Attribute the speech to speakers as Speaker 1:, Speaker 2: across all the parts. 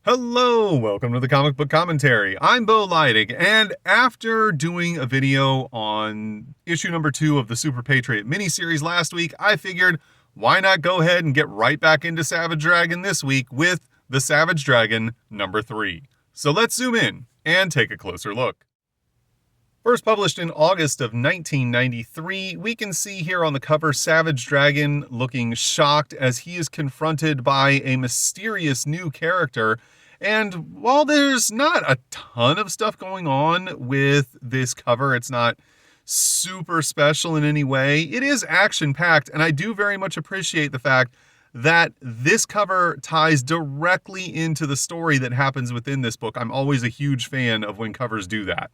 Speaker 1: Hello, welcome to the Comic Book Commentary. I'm Bo Leidig, and after doing a video on issue number 2 of the Super Patriot miniseries last week, I figured why not go ahead and get right back into Savage Dragon this week with the Savage Dragon number 3. So let's zoom in and take a closer look. First published in August of 1993, we can see here on the cover Savage Dragon looking shocked as he is confronted by a mysterious new character. And while there's not a ton of stuff going on with this cover, it's not super special in any way, it is action-packed, and I do very much appreciate the fact that this cover ties directly into the story that happens within this book. I'm always a huge fan of when covers do that.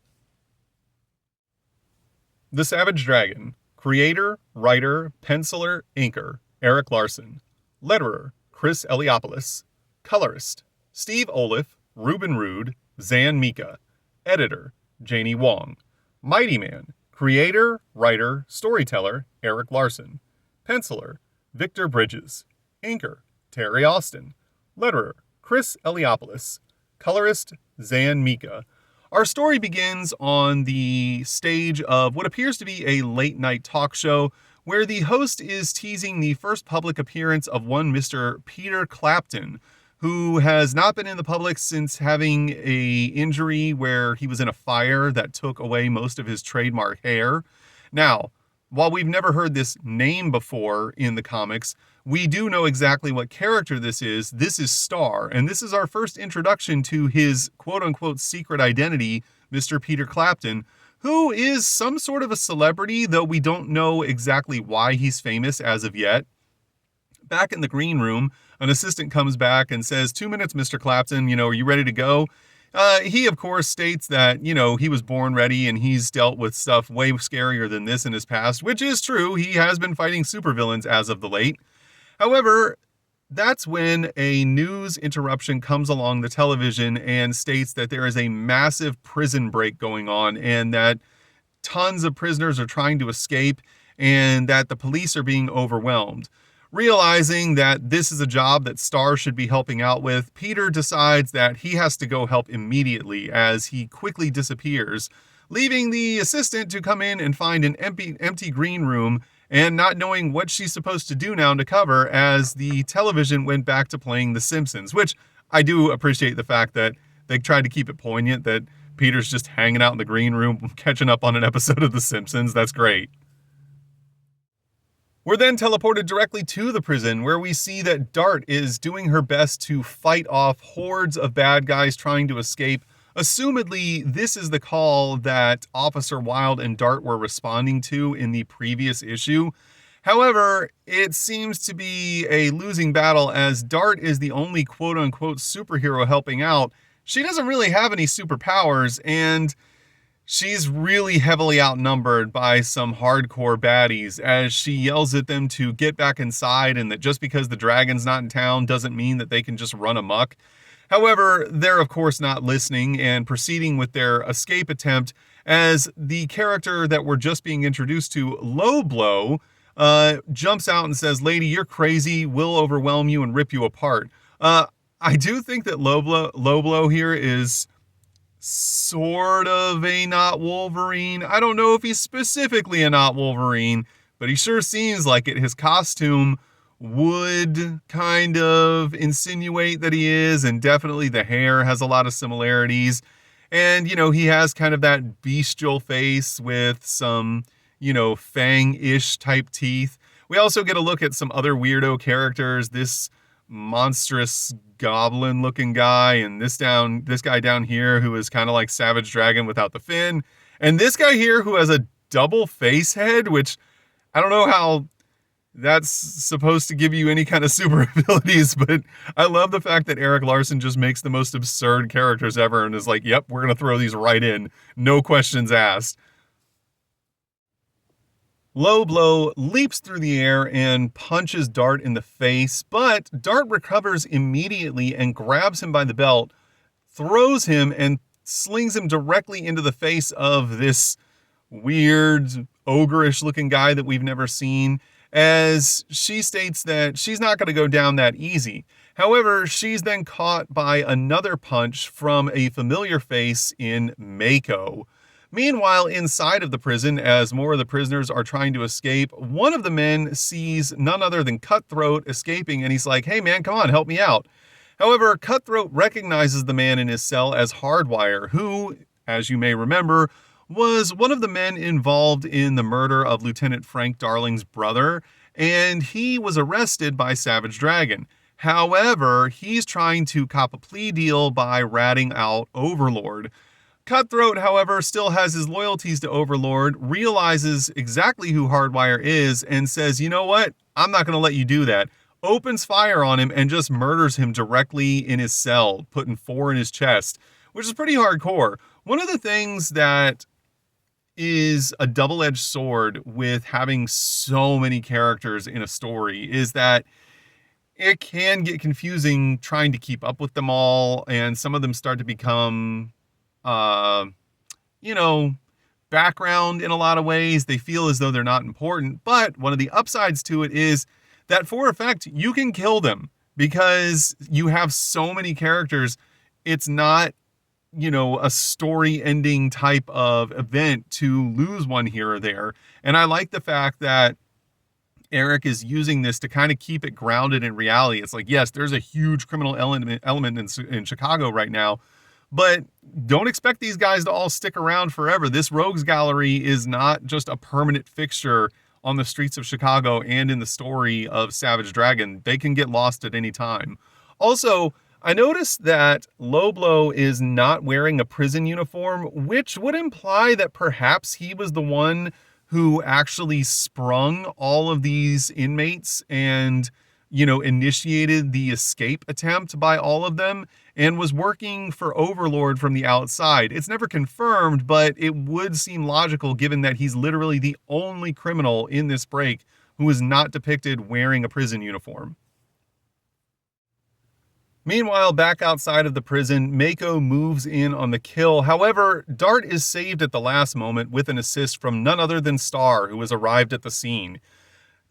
Speaker 1: The Savage Dragon. Creator, writer, penciler, inker, Erik Larsen. Letterer, Chris Eliopoulos. Colorist, Steve Oliff, Ruben Rude, Zan Mika. Editor, Janie Wong. Mighty Man. Creator, writer, storyteller, Erik Larsen. Penciler, Victor Bridges. Inker, Terry Austin. Letterer, Chris Eliopoulos. Colorist, Zan Mika. Our story begins on the stage of what appears to be a late-night talk show where the host is teasing the first public appearance of one Mr. Peter Clapton, who has not been in the public since having an injury where he was in a fire that took away most of his trademark hair. Now, while we've never heard this name before in the comics, we do know exactly what character this is. This is Star, and this is our first introduction to his quote-unquote secret identity, Mr. Peter Clapton, who is some sort of a celebrity, though we don't know exactly why he's famous as of yet. Back in the green room, an assistant comes back and says, 2 minutes, Mr. Clapton, are you ready to go? He, of course, states that, he was born ready and he's dealt with stuff way scarier than this in his past, which is true. He has been fighting supervillains as of the late. However, that's when a news interruption comes along the television and states that there is a massive prison break going on and that tons of prisoners are trying to escape and that the police are being overwhelmed. Realizing that this is a job that Star should be helping out with, Peter decides that he has to go help immediately as he quickly disappears, leaving the assistant to come in and find an empty green room and not knowing what she's supposed to do now to cover as the television went back to playing The Simpsons, which I do appreciate the fact that they tried to keep it poignant, that Peter's just hanging out in the green room catching up on an episode of The Simpsons. That's great. We're then teleported directly to the prison where we see that Dart is doing her best to fight off hordes of bad guys trying to escape. Assumedly, this is the call that Officer Wilde and Dart were responding to in the previous issue. However, it seems to be a losing battle as Dart is the only quote-unquote superhero helping out. She doesn't really have any superpowers, and she's really heavily outnumbered by some hardcore baddies as she yells at them to get back inside and that just because the dragon's not in town doesn't mean that they can just run amok. However, they're of course not listening and proceeding with their escape attempt as the character that we're just being introduced to, Low Blow, jumps out and says, "Lady, you're crazy. We'll overwhelm you and rip you apart." I do think that Low Blow here is sort of a not Wolverine. I don't know if he's specifically a not Wolverine, but he sure seems like it. His costume would kind of insinuate that he is, and definitely the hair has a lot of similarities. And, he has kind of that bestial face with some, fang-ish type teeth. We also get a look at some other weirdo characters. This monstrous goblin looking guy and this guy down here who is kind of like Savage Dragon without the fin, and this guy here who has a double face head, which I don't know how that's supposed to give you any kind of super abilities, but I love the fact that Erik Larsen just makes the most absurd characters ever and is like, yep, we're gonna throw these right in, no questions asked. Low Blow leaps through the air and punches Dart in the face, but Dart recovers immediately and grabs him by the belt, throws him, and slings him directly into the face of this weird, ogreish looking guy that we've never seen. as she states that she's not going to go down that easy. However, she's then caught by another punch from a familiar face in Mako. Meanwhile, inside of the prison, as more of the prisoners are trying to escape, one of the men sees none other than Cutthroat escaping, and he's like, "Hey man, come on, help me out." However, Cutthroat recognizes the man in his cell as Hardwire, who, as you may remember, was one of the men involved in the murder of Lieutenant Frank Darling's brother, and he was arrested by Savage Dragon. However, he's trying to cop a plea deal by ratting out Overlord. Cutthroat, however, still has his loyalties to Overlord, realizes exactly who Hardwire is, and says, "You know what? I'm not going to let you do that." Opens fire on him and just murders him directly in his cell, putting 4 in his chest, which is pretty hardcore. One of the things that is a double-edged sword with having so many characters in a story is that it can get confusing trying to keep up with them all, and some of them start to become, background in a lot of ways. They feel as though they're not important, but one of the upsides to it is that for effect, you can kill them because you have so many characters. It's not, a story ending type of event to lose one here or there. And I like the fact that Eric is using this to kind of keep it grounded in reality. It's like, yes, there's a huge criminal element in Chicago right now, but don't expect these guys to all stick around forever. This rogues gallery is not just a permanent fixture on the streets of Chicago and in the story of Savage Dragon. They can get lost at any time. Also, I noticed that Low Blow is not wearing a prison uniform, which would imply that perhaps he was the one who actually sprung all of these inmates and, initiated the escape attempt by all of them and was working for Overlord from the outside. It's never confirmed, but it would seem logical given that he's literally the only criminal in this break who is not depicted wearing a prison uniform. Meanwhile, back outside of the prison, Mako moves in on the kill. However, Dart is saved at the last moment with an assist from none other than Star, who has arrived at the scene.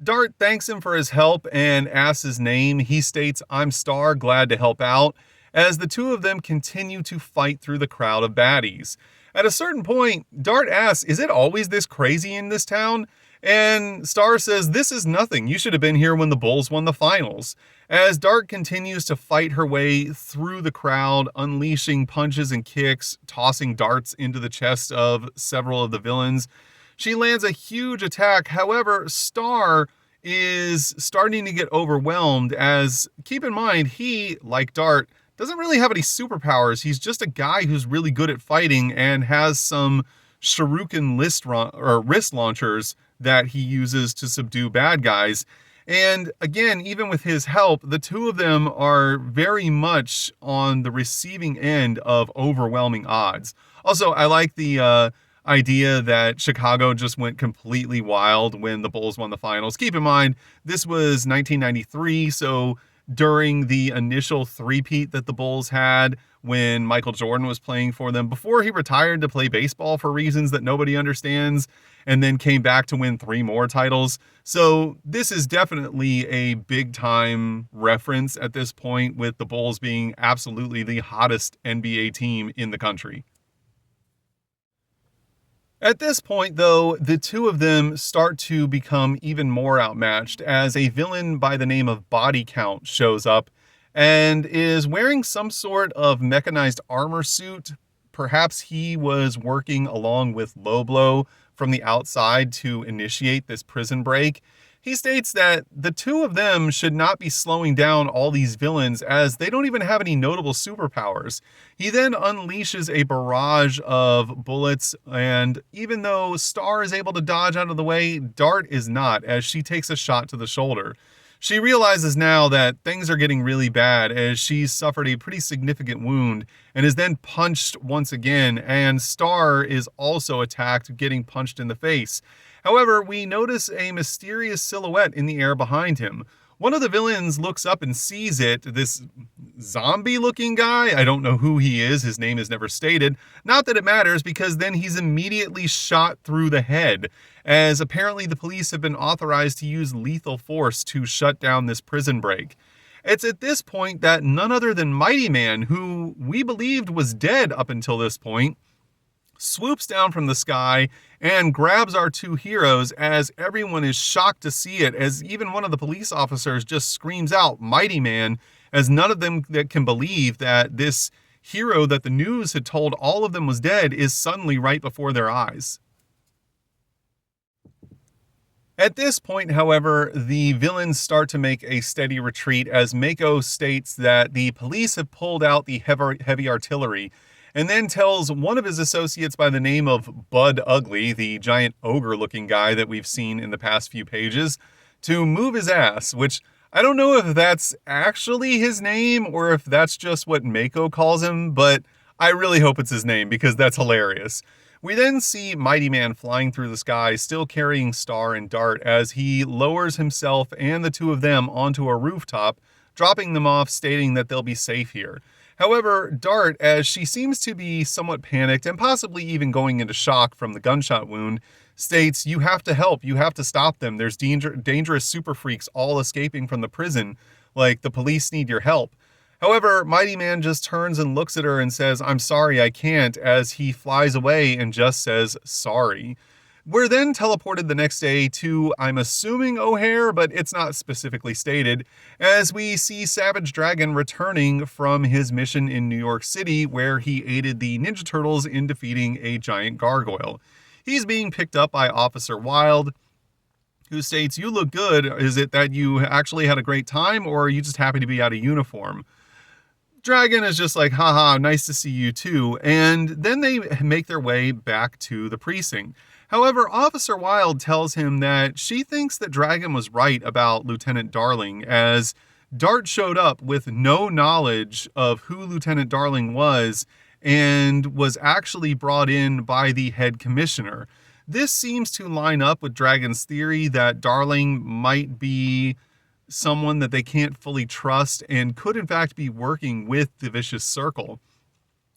Speaker 1: Dart thanks him for his help and asks his name. He states, "I'm Star, glad to help out," as the two of them continue to fight through the crowd of baddies. At a certain point, Dart asks, "Is it always this crazy in this town?" And Star says, "This is nothing. You should have been here when the Bulls won the finals." As Dart continues to fight her way through the crowd, unleashing punches and kicks, tossing darts into the chest of several of the villains, she lands a huge attack. However, Star is starting to get overwhelmed as, keep in mind, he, like Dart, doesn't really have any superpowers. He's just a guy who's really good at fighting and has some shuriken wrist launchers that he uses to subdue bad guys. And again, even with his help, the two of them are very much on the receiving end of overwhelming odds. Also, I like the idea that Chicago just went completely wild when the Bulls won the finals. Keep in mind, this was 1993, so during the initial three-peat that the Bulls had when Michael Jordan was playing for them, before he retired to play baseball for reasons that nobody understands, and then came back to win 3 more titles. So this is definitely a big-time reference at this point, with the Bulls being absolutely the hottest NBA team in the country. At this point, though, the two of them start to become even more outmatched as a villain by the name of Body Count shows up and is wearing some sort of mechanized armor suit. Perhaps he was working along with Low Blow from the outside to initiate this prison break. He states that the two of them should not be slowing down all these villains as they don't even have any notable superpowers. He then unleashes a barrage of bullets, and even though Star is able to dodge out of the way, Dart is not, as she takes a shot to the shoulder. She realizes now that things are getting really bad as she's suffered a pretty significant wound and is then punched once again, and Star is also attacked, getting punched in the face. However, we notice a mysterious silhouette in the air behind him. One of the villains looks up and sees it, this zombie-looking guy. I don't know who he is. His name is never stated. Not that it matters, because then he's immediately shot through the head. as apparently the police have been authorized to use lethal force to shut down this prison break. It's at this point that none other than Mighty Man, who we believed was dead up until this point, swoops down from the sky and grabs our two heroes, as everyone is shocked to see it, as even one of the police officers just screams out, "Mighty Man," as none of them that can believe that this hero that the news had told all of them was dead is suddenly right before their eyes. At this point, however, the villains start to make a steady retreat, as Mako states that the police have pulled out the heavy artillery, and then tells one of his associates by the name of Bud Ugly, the giant ogre-looking guy that we've seen in the past few pages, to move his ass, which I don't know if that's actually his name or if that's just what Mako calls him, but I really hope it's his name because that's hilarious. We then see Mighty Man flying through the sky, still carrying Star and Dart, as he lowers himself and the two of them onto a rooftop, dropping them off, stating that they'll be safe here. However, Dart, as she seems to be somewhat panicked and possibly even going into shock from the gunshot wound, states, "You have to help, you have to stop them. There's dangerous super freaks all escaping from the prison. Like, the police need your help." However, Mighty Man just turns and looks at her and says, "I'm sorry, I can't," as he flies away and just says, "Sorry." We're then teleported the next day to, I'm assuming, O'Hare, but it's not specifically stated, as we see Savage Dragon returning from his mission in New York City, where he aided the Ninja Turtles in defeating a giant gargoyle. He's being picked up by Officer Wilde, who states, "You look good. Is it that you actually had a great time, or are you just happy to be out of uniform?" Dragon is just like, "Haha, nice to see you too," and then they make their way back to the precinct. However, Officer Wilde tells him that she thinks that Dragon was right about Lieutenant Darling, as Dart showed up with no knowledge of who Lieutenant Darling was and was actually brought in by the head commissioner. This seems to line up with Dragon's theory that Darling might be someone that they can't fully trust and could in fact be working with the Vicious Circle.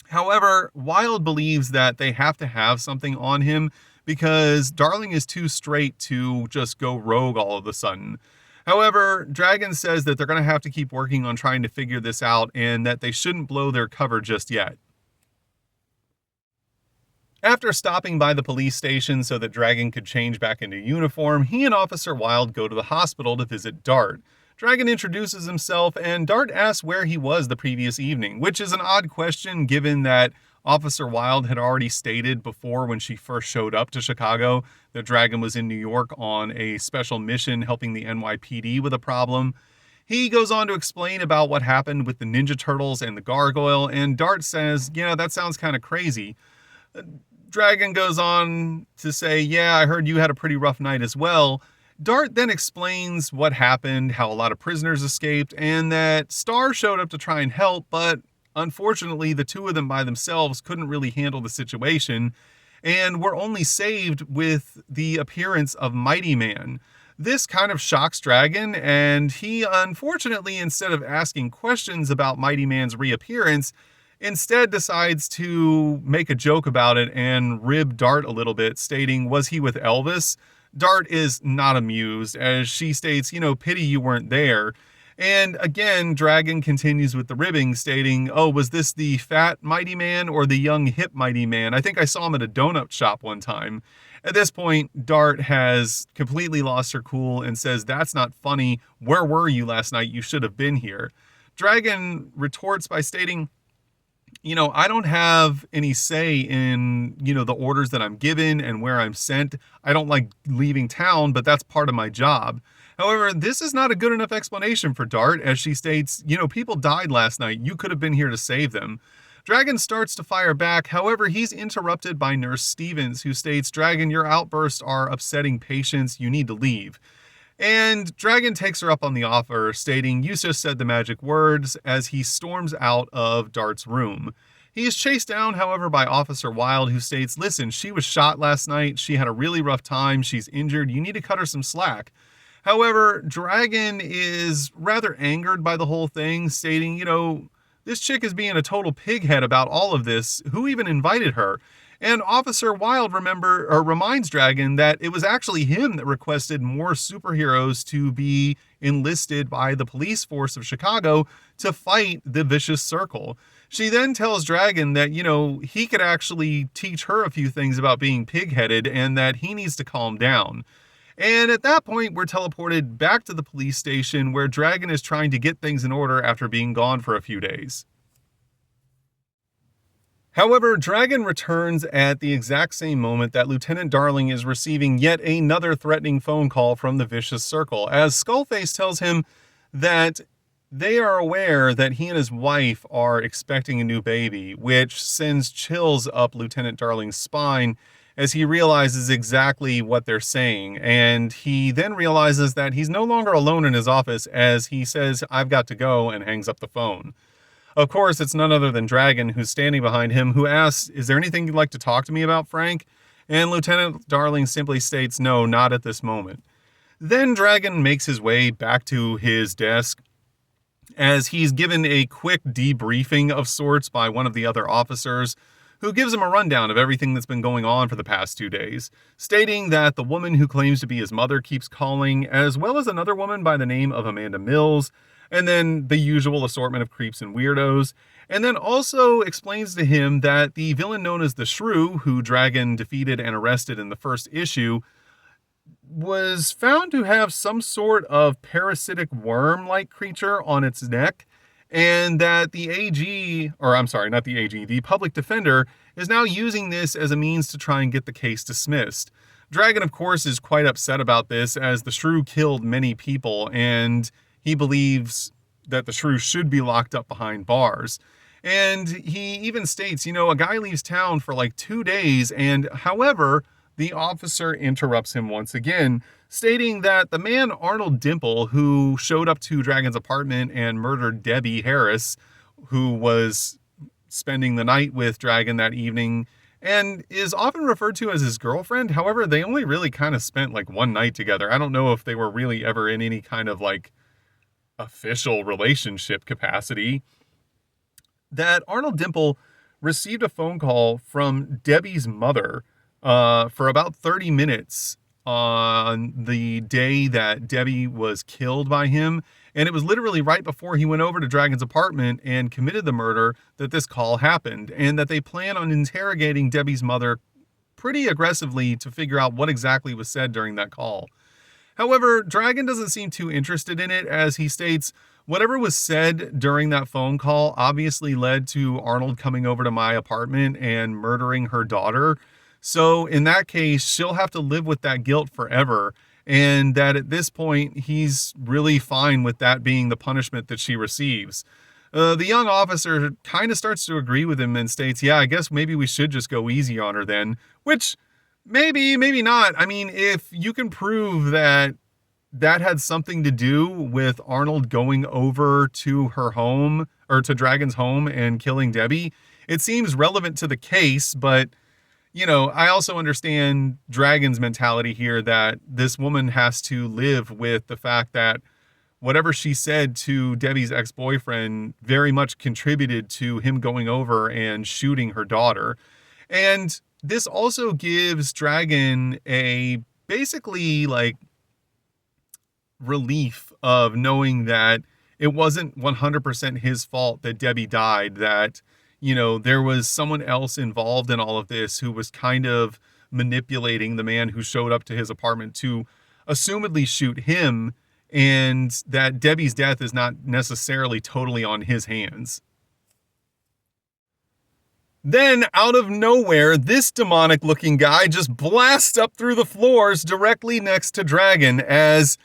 Speaker 1: However, Wilde believes that they have to have something on him because Darling is too straight to just go rogue all of a sudden. However, Dragon says that they're going to have to keep working on trying to figure this out and that they shouldn't blow their cover just yet. After stopping by the police station so that Dragon could change back into uniform, he and Officer Wilde go to the hospital to visit Dart. Dragon introduces himself, and Dart asks where he was the previous evening, which is an odd question given that Officer Wilde had already stated before when she first showed up to Chicago that Dragon was in New York on a special mission helping the NYPD with a problem. He goes on to explain about what happened with the Ninja Turtles and the gargoyle, and Dart says, "Yeah, that sounds kind of crazy." Dragon goes on to say, "Yeah, I heard you had a pretty rough night as well." Dart then explains what happened, how a lot of prisoners escaped, and that Star showed up to try and help, but unfortunately the two of them by themselves couldn't really handle the situation, and were only saved with the appearance of Mighty Man. This kind of shocks Dragon, and he unfortunately, instead of asking questions about Mighty Man's reappearance, instead decides to make a joke about it and rib Dart a little bit, stating, "Was he with Elvis?" Dart is not amused, as she states, "Pity you weren't there." And again, Dragon continues with the ribbing, stating, "Oh, was this the fat Mighty Man or the young hip Mighty Man? I think I saw him at a donut shop one time." At this point, Dart has completely lost her cool and says, "That's not funny. Where were you last night? You should have been here." Dragon retorts by stating, "I don't have any say in, the orders that I'm given and where I'm sent. I don't like leaving town, but that's part of my job." However, this is not a good enough explanation for Dart, as she states, "People died last night. You could have been here to save them." Dragon starts to fire back. However, he's interrupted by Nurse Stevens, who states, "Dragon, your outbursts are upsetting patients. You need to leave." And Dragon takes her up on the offer, stating, "You just said the magic words," as he storms out of Dart's room. He is chased down, however, by Officer Wilde, who states, "Listen, she was shot last night. She had a really rough time. She's injured. You need to cut her some slack." However, Dragon is rather angered by the whole thing, stating, "This chick is being a total pighead about all of this. Who even invited her?" And Officer Wilde reminds Dragon that it was actually him that requested more superheroes to be enlisted by the police force of Chicago to fight the vicious circle. She then tells Dragon that, he could actually teach her a few things about being pig-headed and that he needs to calm down. And at that point, we're teleported back to the police station where Dragon is trying to get things in order after being gone for a few days. However, Dragon returns at the exact same moment that Lieutenant Darling is receiving yet another threatening phone call from the Vicious Circle, as Skullface tells him that they are aware that he and his wife are expecting a new baby, which sends chills up Lieutenant Darling's spine as he realizes exactly what they're saying. And he then realizes that he's no longer alone in his office as he says, "I've got to go," and hangs up the phone. Of course, it's none other than Dragon who's standing behind him, who asks, "Is there anything you'd like to talk to me about, Frank?" And Lieutenant Darling simply states, "No, not at this moment." Then Dragon makes his way back to his desk as he's given a quick debriefing of sorts by one of the other officers, who gives him a rundown of everything that's been going on for the past 2 days, stating that the woman who claims to be his mother keeps calling, as well as another woman by the name of Amanda Mills, and then the usual assortment of creeps and weirdos, and then also explains to him that the villain known as the Shrew, who Dragon defeated and arrested in the first issue, was found to have some sort of parasitic worm-like creature on its neck, and that the the public defender is now using this as a means to try and get the case dismissed. Dragon, of course, is quite upset about this, as the Shrew killed many people, and he believes that the Shrew should be locked up behind bars. And he even states, a guy leaves town for like 2 days, and however, the officer interrupts him once again, stating that the man Arnold Dimple, who showed up to Dragon's apartment and murdered Debbie Harris, who was spending the night with Dragon that evening, and is often referred to as his girlfriend. However, they only really kind of spent like one night together. I don't know if they were really ever in any kind of like official relationship capacity. That Arnold Dimple received a phone call from Debbie's mother for about 30 minutes on the day that Debbie was killed by him. And it was literally right before he went over to Dragon's apartment and committed the murder that this call happened, and that they plan on interrogating Debbie's mother pretty aggressively to figure out what exactly was said during that call. However, Dragon doesn't seem too interested in it, as he states, "Whatever was said during that phone call obviously led to Arnold coming over to my apartment and murdering her daughter. So in that case, she'll have to live with that guilt forever, and that at this point, he's really fine with that being the punishment that she receives." The young officer kind of starts to agree with him and states, "Yeah, I guess maybe we should just go easy on her then," which maybe not. I mean, if you can prove that had something to do with Arnold going over to her home, or to Dragon's home, and killing Debbie, it seems relevant to the case, but I also understand Dragon's mentality here, that this woman has to live with the fact that whatever she said to Debbie's ex-boyfriend very much contributed to him going over and shooting her daughter. And this also gives Dragon a basically like relief of knowing that it wasn't 100% his fault that Debbie died, that there was someone else involved in all of this who was kind of manipulating the man who showed up to his apartment to assumedly shoot him, and that Debbie's death is not necessarily totally on his hands. Then, out of nowhere, this demonic-looking guy just blasts up through the floors directly next to Dragon, as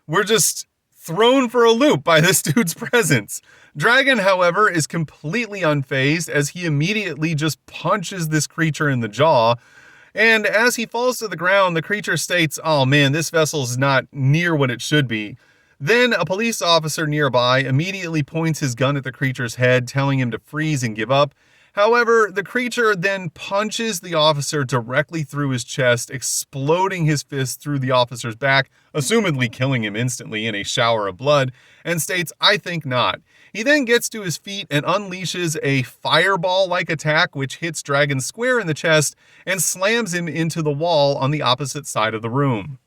Speaker 1: we're just thrown for a loop by this dude's presence. Dragon, however, is completely unfazed, as he immediately just punches this creature in the jaw. And as he falls to the ground, the creature states, "Oh man, this vessel's not near what it should be." Then a police officer nearby immediately points his gun at the creature's head, telling him to freeze and give up. However, the creature then punches the officer directly through his chest, exploding his fist through the officer's back, assumedly killing him instantly in a shower of blood, and states, "I think not." He then gets to his feet and unleashes a fireball-like attack which hits Dragon square in the chest and slams him into the wall on the opposite side of the room.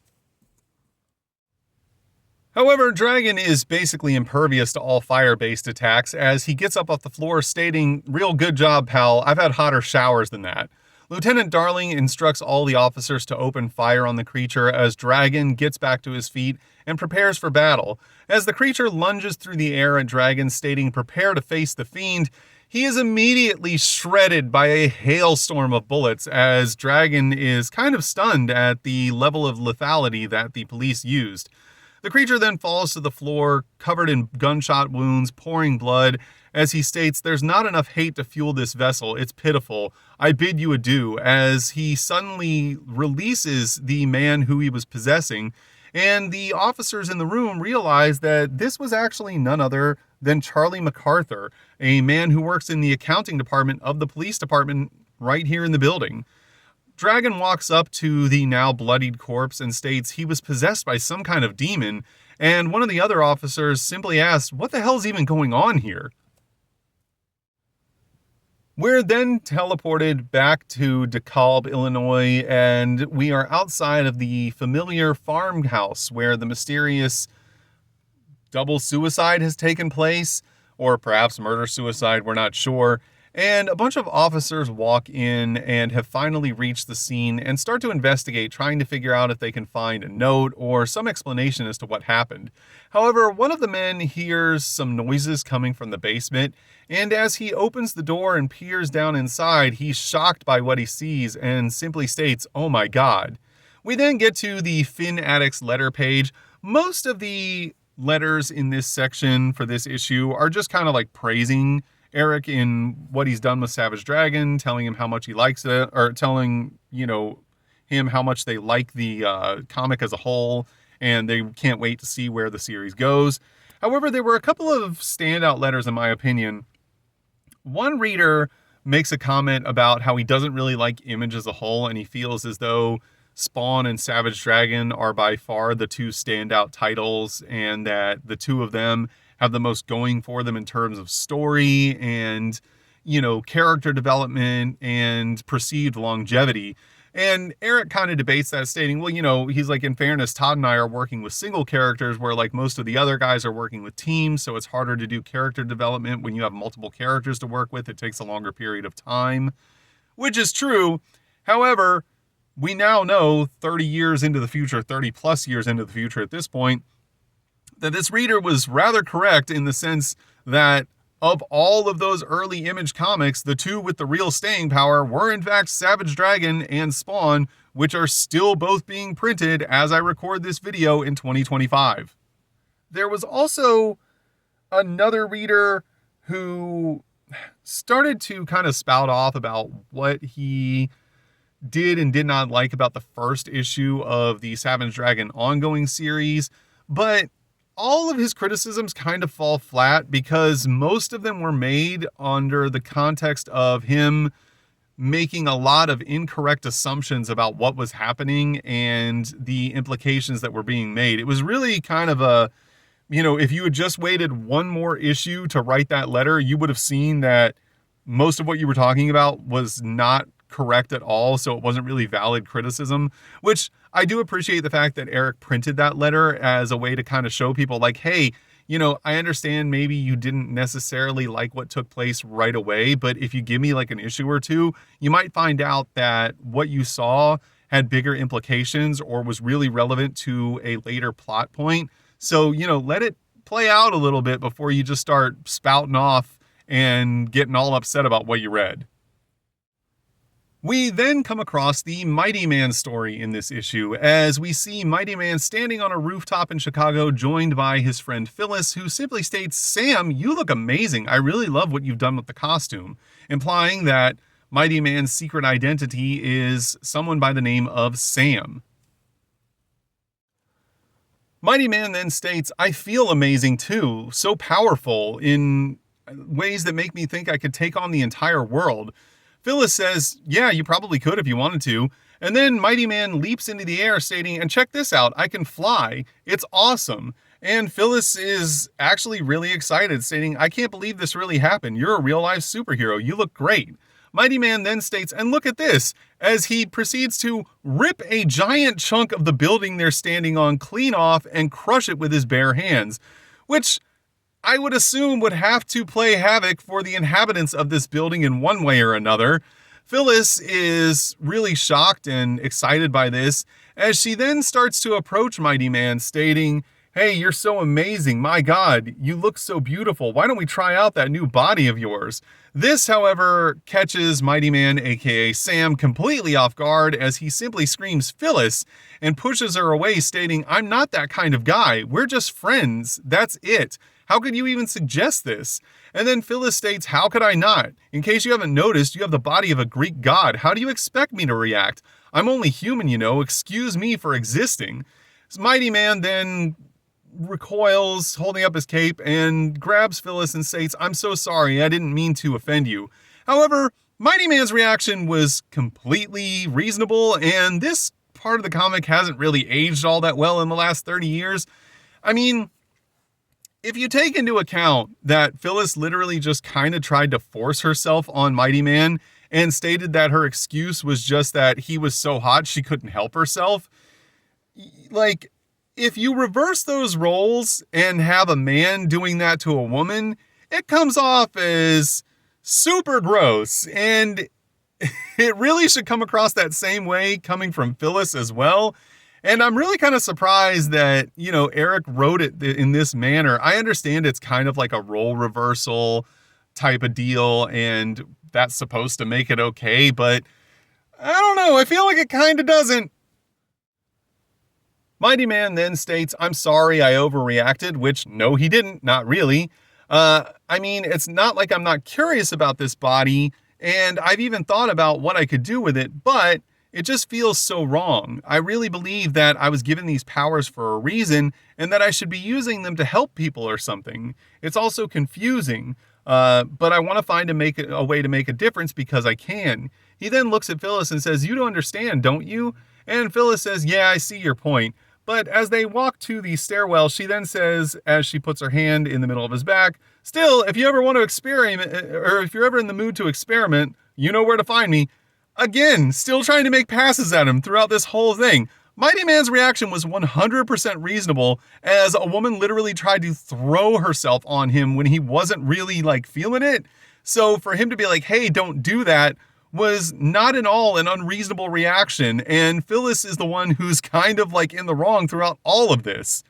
Speaker 1: However, Dragon is basically impervious to all fire-based attacks as he gets up off the floor stating, "Real good job, pal. I've had hotter showers than that." Lieutenant Darling instructs all the officers to open fire on the creature as Dragon gets back to his feet and prepares for battle. As the creature lunges through the air at Dragon stating, "Prepare to face the fiend," he is immediately shredded by a hailstorm of bullets as Dragon is kind of stunned at the level of lethality that the police used. The creature then falls to the floor, covered in gunshot wounds, pouring blood, as he states, "There's not enough hate to fuel this vessel. It's pitiful. I bid you adieu," as he suddenly releases the man who he was possessing, and the officers in the room realize that this was actually none other than Charlie MacArthur, a man who works in the accounting department of the police department right here in the building. Dragon walks up to the now bloodied corpse and states he was possessed by some kind of demon, and one of the other officers simply asks, "What the hell's even going on here?" We're then teleported back to DeKalb, Illinois, and we are outside of the familiar farmhouse where the mysterious double suicide has taken place, or perhaps murder-suicide, we're not sure. And a bunch of officers walk in and have finally reached the scene and start to investigate, trying to figure out if they can find a note or some explanation as to what happened. However, one of the men hears some noises coming from the basement, and as he opens the door and peers down inside, he's shocked by what he sees and simply states, "Oh my God." We then get to the Finn Addict's letter page. Most of the letters in this section for this issue are just kind of like praising Eric in what he's done with Savage Dragon, telling him how much he likes it, or telling, him how much they like the comic as a whole, and they can't wait to see where the series goes. However, there were a couple of standout letters, in my opinion. One reader makes a comment about how he doesn't really like Image as a whole, and he feels as though Spawn and Savage Dragon are by far the two standout titles, and that the two of them have the most going for them in terms of story and, character development and perceived longevity. And Eric kind of debates that, stating, well, he's like, in fairness, Todd and I are working with single characters where like most of the other guys are working with teams. So it's harder to do character development when you have multiple characters to work with. It takes a longer period of time, which is true. However, we now know 30 years into the future, 30 plus years into the future at this point, that this reader was rather correct in the sense that of all of those early Image comics, the two with the real staying power were in fact Savage Dragon and Spawn, which are still both being printed as I record this video in 2025. There was also another reader who started to kind of spout off about what he did and did not like about the first issue of the Savage Dragon ongoing series, but all of his criticisms kind of fall flat because most of them were made under the context of him making a lot of incorrect assumptions about what was happening and the implications that were being made. It was really kind of a, if you had just waited one more issue to write that letter, you would have seen that most of what you were talking about was not correct at all, so it wasn't really valid criticism, which I do appreciate the fact that Eric printed that letter as a way to kind of show people like, hey, I understand maybe you didn't necessarily like what took place right away, but if you give me like an issue or two, you might find out that what you saw had bigger implications or was really relevant to a later plot point. So, let it play out a little bit before you just start spouting off and getting all upset about what you read. We then come across the Mighty Man story in this issue, as we see Mighty Man standing on a rooftop in Chicago, joined by his friend Phyllis, who simply states, "Sam, you look amazing. I really love what you've done with the costume," implying that Mighty Man's secret identity is someone by the name of Sam. Mighty Man then states, "I feel amazing too, so powerful ways that make me think I could take on the entire world. Phyllis says, yeah, you probably could if you wanted to. And then Mighty Man leaps into the air stating, and check this out, I can fly. It's awesome. And Phyllis is actually really excited, stating, I can't believe this really happened. You're a real-life superhero. You look great. Mighty Man then states, and look at this, as he proceeds to rip a giant chunk of the building they're standing on clean off and crush it with his bare hands, which I would assume would have to play havoc for the inhabitants of this building in one way or another. Phyllis is really shocked and excited by this, as she then starts to approach Mighty Man, stating, hey, you're so amazing. My God, you look so beautiful. Why don't we try out that new body of yours? This, however, catches Mighty Man, aka Sam, completely off guard as he simply screams Phyllis and pushes her away, stating, I'm not that kind of guy. We're just friends. That's it. How could you even suggest this? And then Phyllis states, how could I not? In case you haven't noticed, you have the body of a Greek god. How do you expect me to react? I'm only human, you know. Excuse me for existing. Mighty Man then recoils, holding up his cape, and grabs Phyllis and states, I'm so sorry, I didn't mean to offend you. However, Mighty Man's reaction was completely reasonable, and this part of the comic hasn't really aged all that well in the last 30 years. I mean, if you take into account that Phyllis literally just kind of tried to force herself on Mighty Man and stated that her excuse was just that he was so hot she couldn't help herself, like, if you reverse those roles and have a man doing that to a woman, it comes off as super gross. And it really should come across that same way coming from Phyllis as well. And I'm really kind of surprised that, Eric wrote it in this manner. I understand it's kind of like a role reversal type of deal, and that's supposed to make it okay, but I don't know. I feel like it kind of doesn't. Mighty Man then states, I'm sorry I overreacted, which no, he didn't, not really. It's not like I'm not curious about this body, and I've even thought about what I could do with it, but it just feels so wrong. I really believe that I was given these powers for a reason, and that I should be using them to help people or something. It's also confusing, but I want to find a way to make a difference because I can. He then looks at Phyllis and says, you don't understand, don't you? And Phyllis says, yeah, I see your point. But as they walk to the stairwell, she then says, as she puts her hand in the middle of his back, still, if you ever want to experiment, or if you're ever in the mood to experiment, you know where to find me. Again, still trying to make passes at him throughout this whole thing. Mighty Man's reaction was 100% reasonable, as a woman literally tried to throw herself on him when he wasn't really, feeling it. So for him to be like, hey, don't do that, was not at all an unreasonable reaction, and Phyllis is the one who's kind of in the wrong throughout all of this.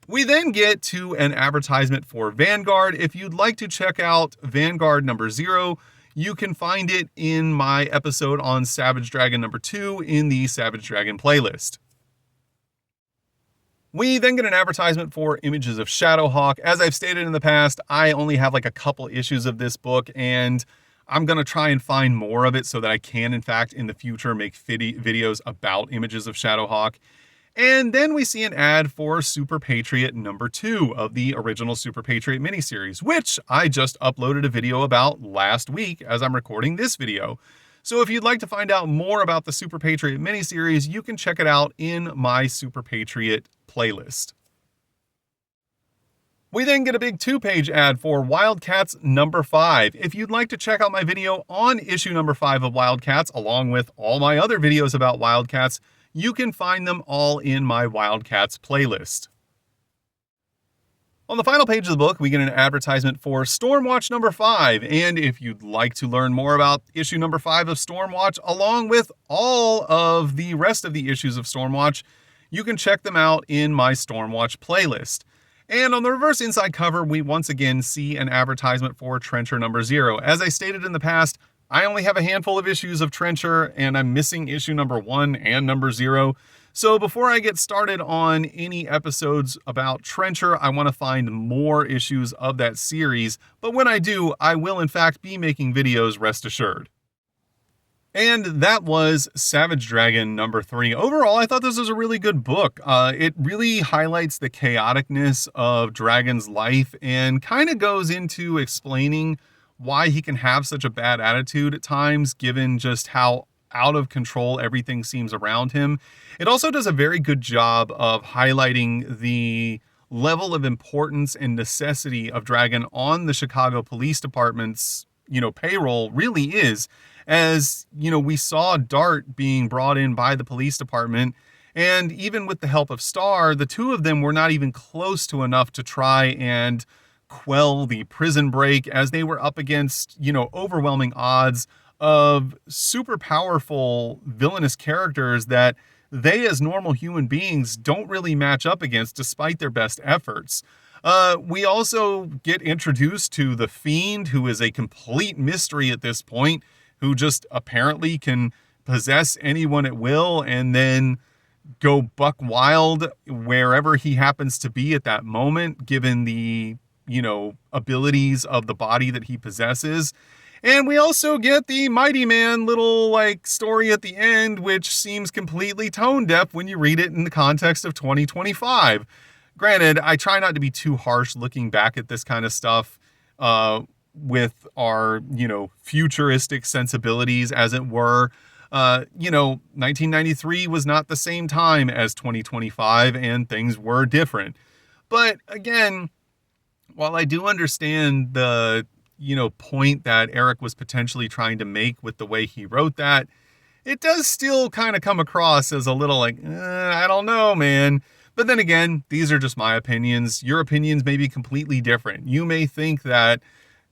Speaker 1: We then get to an advertisement for Vanguard. If you'd like to check out Vanguard number 0, you can find it in my episode on Savage Dragon number 2 in the Savage Dragon playlist. We then get an advertisement for Images of Shadowhawk. As I've stated in the past, I only have a couple issues of this book, and I'm going to try and find more of it so that I can, in fact, in the future, make videos about Images of Shadowhawk. And then we see an ad for Super Patriot number 2 of the original Super Patriot miniseries, which I just uploaded a video about last week as I'm recording this video. So if you'd like to find out more about the Super Patriot miniseries, you can check it out in my Super Patriot playlist. We then get a big 2-page ad for Wildcats number 5. If you'd like to check out my video on issue number 5 of Wildcats, along with all my other videos about Wildcats, you can find them all in my Wildcats playlist. On the final page of the book, we get an advertisement for Stormwatch number 5. And if you'd like to learn more about issue number 5 of Stormwatch, along with all of the rest of the issues of Stormwatch, you can check them out in my Stormwatch playlist. And on the reverse inside cover, we once again see an advertisement for Trencher number 0. As I stated in the past, I only have a handful of issues of Trencher, and I'm missing issue number 1 and number 0. So before I get started on any episodes about Trencher, I want to find more issues of that series. But when I do, I will in fact be making videos, rest assured. And that was Savage Dragon #3. Overall, I thought this was a really good book. It really highlights the chaoticness of Dragon's life and kind of goes into explaining why he can have such a bad attitude at times, given just how out of control everything seems around him. It also does a very good job of highlighting the level of importance and necessity of Dragon on the Chicago Police Department's, payroll really is. As, we saw Dart being brought in by the police department, and even with the help of Star, the two of them were not even close to enough to try and quell the prison break, as they were up against, overwhelming odds of super powerful villainous characters that they as normal human beings don't really match up against despite their best efforts. We also get introduced to the Fiend, who is a complete mystery at this point, who just apparently can possess anyone at will and then go buck wild wherever he happens to be at that moment, given the, abilities of the body that he possesses. And we also get the Mighty Man little story at the end, which seems completely tone deaf when you read it in the context of 2025. Granted, I try not to be too harsh looking back at this kind of stuff with our, futuristic sensibilities, as it were. 1993 was not the same time as 2025, and things were different. But again, while I do understand the, point that Eric was potentially trying to make with the way he wrote that, it does still kind of come across as a little I don't know, man. But then again, these are just my opinions. Your opinions may be completely different. You may think that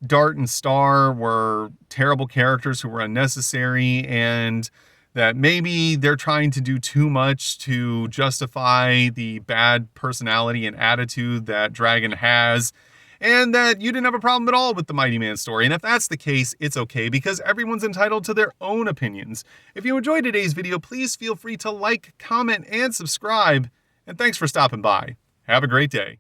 Speaker 1: Dart and Star were terrible characters who were unnecessary, and that maybe they're trying to do too much to justify the bad personality and attitude that Dragon has, and that you didn't have a problem at all with the Mighty Man story. And if that's the case, it's okay, because everyone's entitled to their own opinions. If you enjoyed today's video, please feel free to like, comment, and subscribe. And thanks for stopping by. Have a great day.